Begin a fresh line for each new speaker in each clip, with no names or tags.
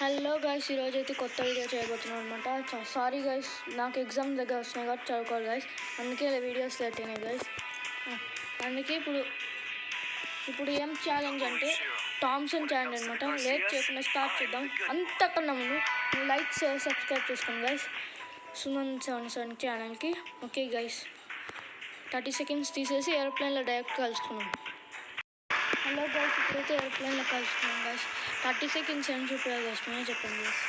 Hello guys, ఈరోజు అయితే కొత్త వీడియో చేయబోతున్నాను అనమాట. సారీ గైస్, నాకు ఎగ్జామ్ దగ్గర వస్తున్నాయి కాబట్టి చదువుకోవాలి గైస్, అందుకే వీడియోస్ లేట్ అయినాయి గైస్. అందుకే ఇప్పుడు ఏం ఛాలెంజ్ అంటే థామ్సన్ ఛాలెంజ్ అనమాట. లేట్ చేయకుండా స్టార్ట్ చేద్దాం. అంతకన్నా ముందు లైక్ షేర్ సబ్స్క్రైబ్ చేసుకోండి గైస్ సుమన్77 ఛానల్కి. ఓకే గైస్, 30 సెకండ్స్ తీసేసి ఏరోప్లేన్లో డైరెక్ట్ కలుసుకున్నాం. హలో గైస్, ఇప్పుడైతే ఏరోప్లేన్లో కలుసుకున్నాం గైస్. 30 సెకండ్స్ ఏం చూపారు గైస్, మేమే చెప్పండి గైస్.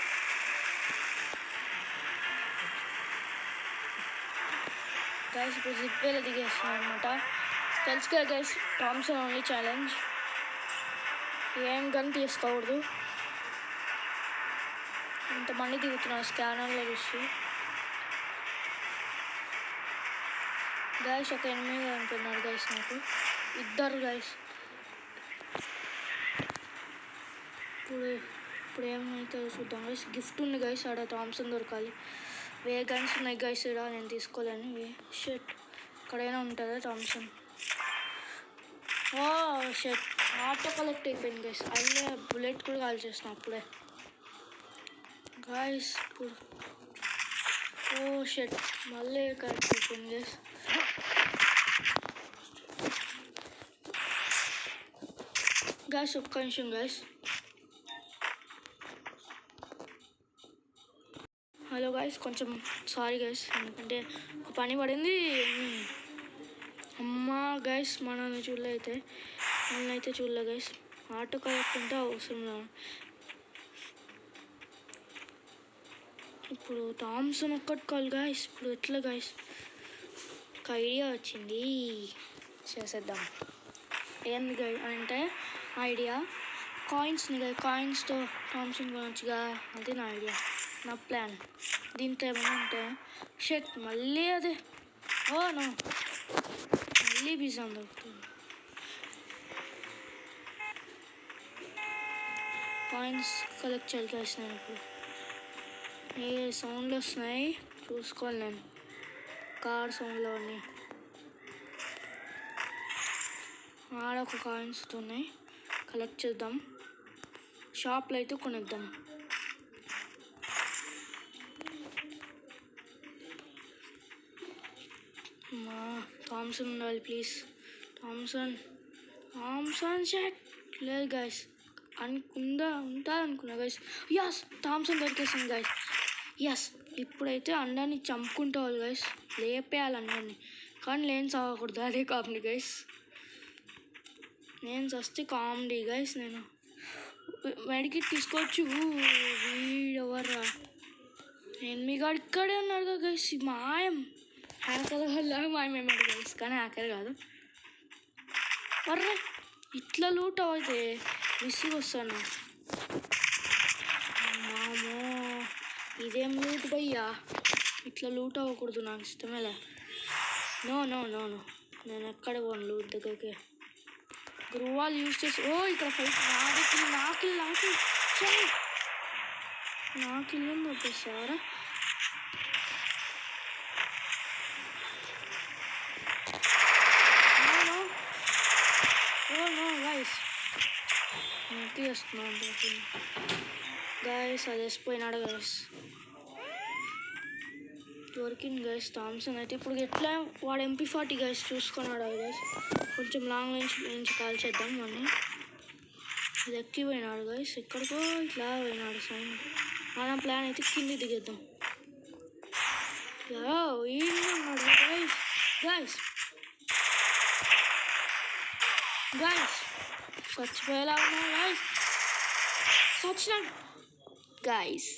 గైస్ ఇప్పుడు జిప్వేలో దిగేస్తున్నాం అనమాట. తెలుసు కదా గైస్, థామ్సన్ ఓన్లీ ఛాలెంజ్. ఏం గన్ తీసుకోకూడదు. ఇంతమంది దిగుతున్నారు స్కానర్లో చూసి. గైస్ ఒక ఎనిమిది అంటున్నారు గైస్, నాకు ఇద్దరు గైస్. ఇప్పుడు ఏమైతే చూద్దాం గైస్. గిఫ్ట్ ఉంది గైస్, ఆడ థామ్సన్ దొరకాలి. గన్స్ ఉన్నాయి గైస్, ఇక్కడ నేను తీసుకోలేను. షర్ట్ ఎక్కడైనా ఉంటుందా థామ్సన్? ఓ షర్ట్ ఆటో కలెక్ట్ అయిపోయింది గైస్. అల్లే బుల్లెట్ కూడా కాల్ చేసిన అప్పుడే గైస్. ఇప్పుడు ఓ షర్ట్ మళ్ళీ కలెక్ట్ అయిపోయింది గైస్. గైస్ ఒక్క నిమిషం గైస్. హలో గైస్, కొంచెం సారీ గైస్, ఎందుకంటే ఒక పని పడింది. అమ్మా గైస్, మనల్ని అయితే చూడలే గైస్. ఆటో కలెక్ట్ అంటే అవసరం. ఇప్పుడు థామ్సన్ ఒక్కటి కాల్ గైస్. ఇప్పుడు ఎట్లా గైస్? ఒక ఐడియా వచ్చింది, చేసేద్దాం. ఏంది గైస్ అంటే ఐడియా, కాయిన్స్ని గైస్, కాయిన్స్తో థామ్సన్ కొనొచ్చుగా. అది నా ఐడియా, నా ప్లాన్. దీంట్లో ఏమైనా ఉంటే షర్ట్ మళ్ళీ అదే. ఓ నో, మళ్ళీ బిజాన్ దొరుకుతుంది. కాయిన్స్ కలెక్ట్ చేయాల్సిన ఇప్పుడు. ఏ సౌండ్లు వస్తున్నాయి చూసుకోవాలి నేను. కార్ సౌండ్లో ఉన్నాయి. ఆడ ఒక కాయిన్స్ ఉన్నాయి, కలెక్ట్ చేద్దాం. షాప్లో అయితే కొనేద్దాం. థామ్సన్ ఉండాలి ప్లీజ్. థామ్సన్ షర్ట్ లేదు గైస్. ఉంటుంది అనుకున్నా గైస్. యస్, థామ్సన్ దొరికేసింది గైస్. యస్, ఇప్పుడైతే అందరినీ చంపుకుంటావాలి గైస్, లేపేయాలి అందరినీ. కానీ నేను చావకూడదు, అదే కామెడీ గైస్. నేను చస్తే కామెడీ గైస్. నేను మెడికిట్ తీసుకోవచ్చు. వీడెవర్రా? ఎనిమిగాడు ఇక్కడే ఉన్నాడు కదా గైస్. మాయం హ్యాకర్ వల్ల మాయమేమాడు గైస్, కానీ హ్యాకర్ కాదు. మర్రే ఇట్లా లూట్ అయితే విసిగి వస్తాను. మామో ఇదేం లూట్ భయ్యా, ఇట్లా లూట్ అవ్వకూడదు, నాకు ఇష్టమేలే. నో నో నో నో, నేను ఎక్కడ పోను లూట్ దగ్గరికి. గ్రూవాల్ యూజ్ చేసి ఇక్కడ ఫైట్. నాకు ఇల్లు వచ్చేసారా? వస్తున్నాను గైస్. అది వేసిపోయినాడు గైస్. దొరికింది గైస్ థామ్సన్ అయితే. ఇప్పుడు ఎట్లా వాడు MP40 గైస్ చూసుకున్నాడు గైస్. కొంచెం లాంగ్ నుంచి కాల్ చేద్దాం అని. ఇది ఎక్కిపోయినాడు గైస్, ఎక్కడికో ఇట్లా పోయినాడు సైన్. మన ప్లాన్ అయితే కింది దిగేద్దాం. ఉన్నాడు గైస్. గైస్ గైస్ చచ్చిపోయేలా ఉన్నాడు గైస్. చచ్చినాడు గైస్.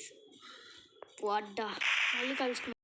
వడ్డా మళ్ళీ కలుసుకున్నాం.